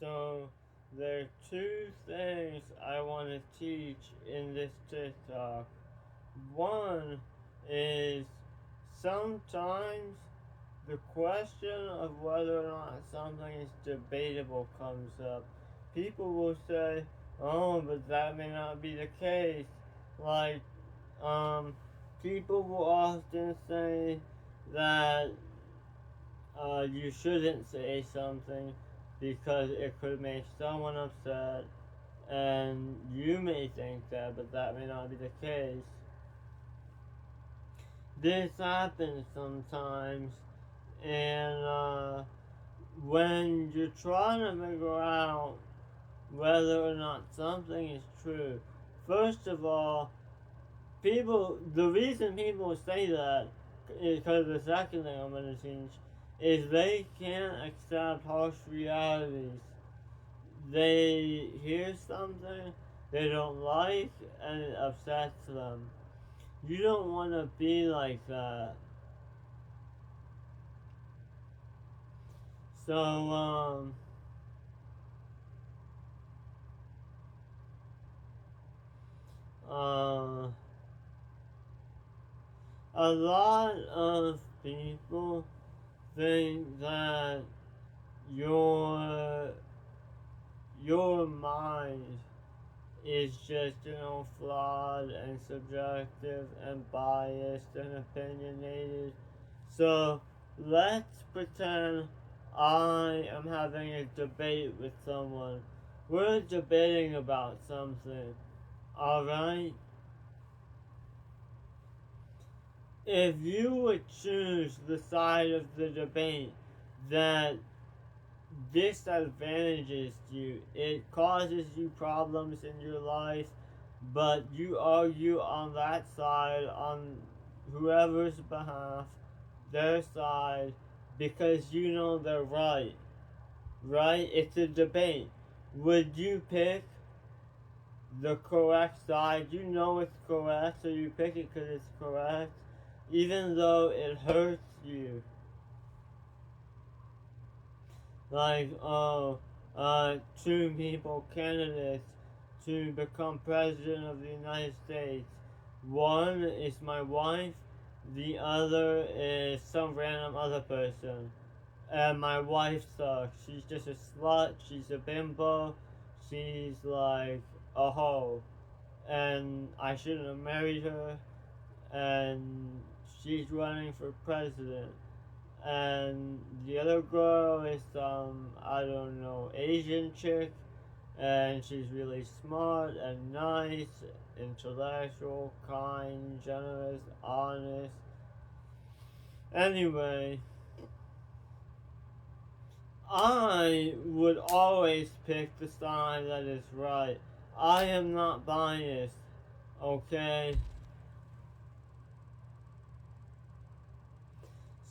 So there are two things I want to teach in this TikTok. One is sometimes the question of whether or not something is debatable comes up. People will say, oh, but that may not be the case. Like, um, people will often say that you shouldn't say something because it could make someone upset, and you may think that, but that may not be the case. This happens sometimes, and when you're trying to figure out whether or not something is true, first of all, the reason people say that is because the second thing I'm going to teach is they can't accept harsh realities. They hear something they don't like and it upsets them. You don't want to be like that. So, uh, a lot of people think that your your mind is just, flawed and subjective and biased and opinionated. So let's pretend I am having a debate with someone. We're debating about something, alright? If you would choose the side of the debate that disadvantages you, it causes you problems in your life, but you argue on that side, on whoever's behalf, their side, because you know they're right. Right? It's a debate. Would you pick the correct side? You know it's correct, so you pick it because it's correct, even though it hurts you. Like, two people candidates to become president of the United States. One is my wife, the other is some random other person. And my wife sucks. She's just a slut, she's a bimbo, she's like a hoe. And I shouldn't have married her, and she's running for president. And the other girl is some, I don't know, Asian chick, and she's really smart and nice, intellectual, kind, generous, honest. Anyway, I would always pick the side that is right. I am not biased, okay?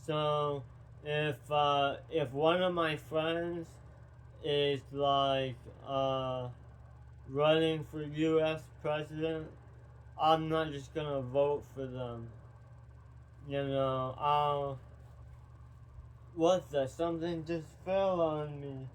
So if one of my friends is like running for U.S. president, I'm not just gonna vote for them. What the? Something just fell on me.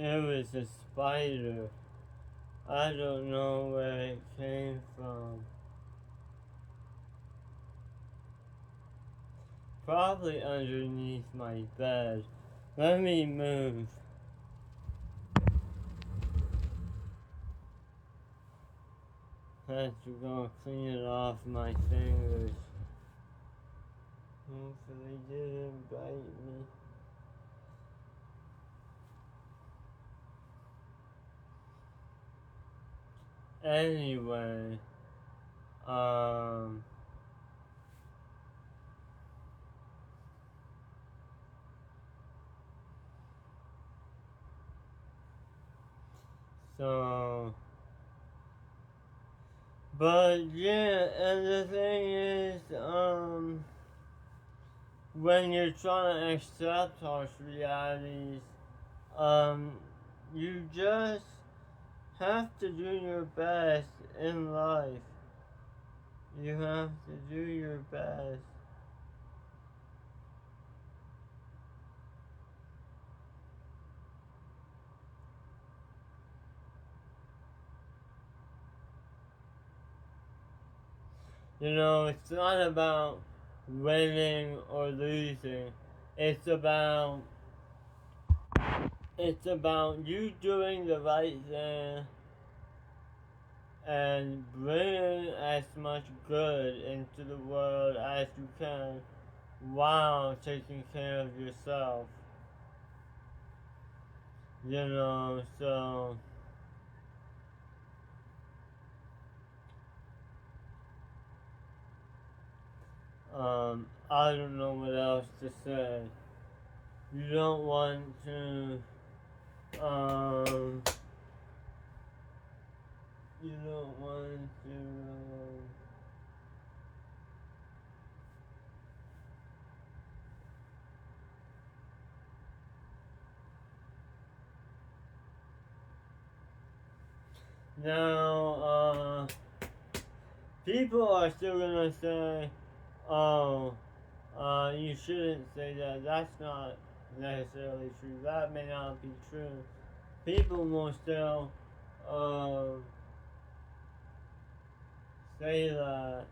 It was a spider. I don't know where it came from. Probably underneath my bed. Let me move. Had to go clean it off my fingers. Hopefully it didn't bite me. Anyway, so, but yeah, and the thing is, when you're trying to accept harsh realities, you just have to do your best in life. You have to do your best. You know, it's not about winning or losing. It's about you doing the right thing and bringing as much good into the world as you can while taking care of yourself. You know, so I don't know what else to say. You don't want to you don't want to now, people are still gonna say, oh, you shouldn't say that. That's not necessarily true. That may not be true. People will still, say that.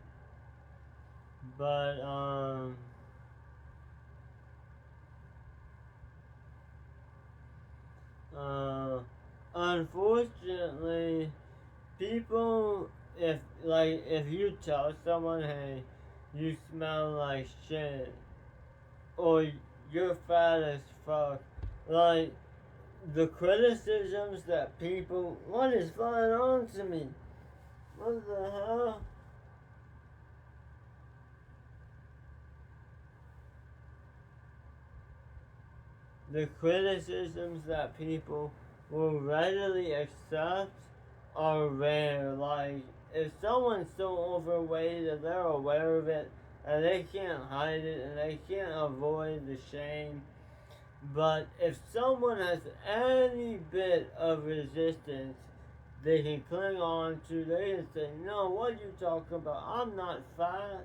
But, unfortunately, people, if you tell someone, hey, you smell like shit, or you're fat as fuck, like, the criticisms that people, what is going on to me? What the hell? The criticisms that people will readily accept are rare. Like, if someone's so overweight that they're aware of it and they can't hide it and they can't avoid the shame, but if someone has any bit of resistance, they can cling on to, they can say, no, what are you talking about? I'm not fat.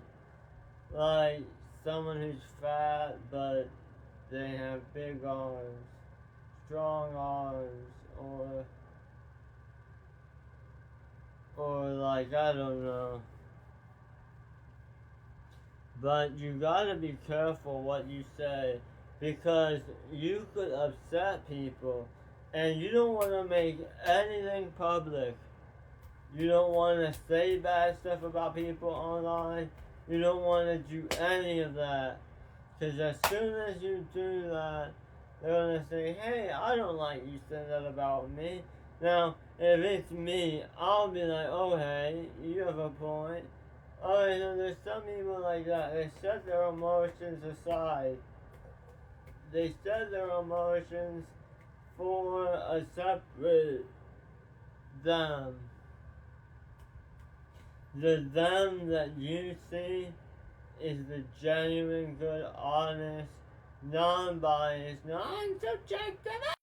Like, someone who's fat, but they have big arms, strong arms, or like, I don't know. But you gotta be careful what you say, because you could upset people, and you don't want to make anything public. You don't want to say bad stuff about people online. You don't want to do any of that. Because as soon as you do that, they're going to say, hey, I don't like you saying that about me. Now, if it's me, I'll be like, oh, hey, you have a point. Oh, you know, there's some people like that. They set their emotions aside. They set their emotions for a separate them. The them that you see is the genuine, good, honest, non-biased, non-subjective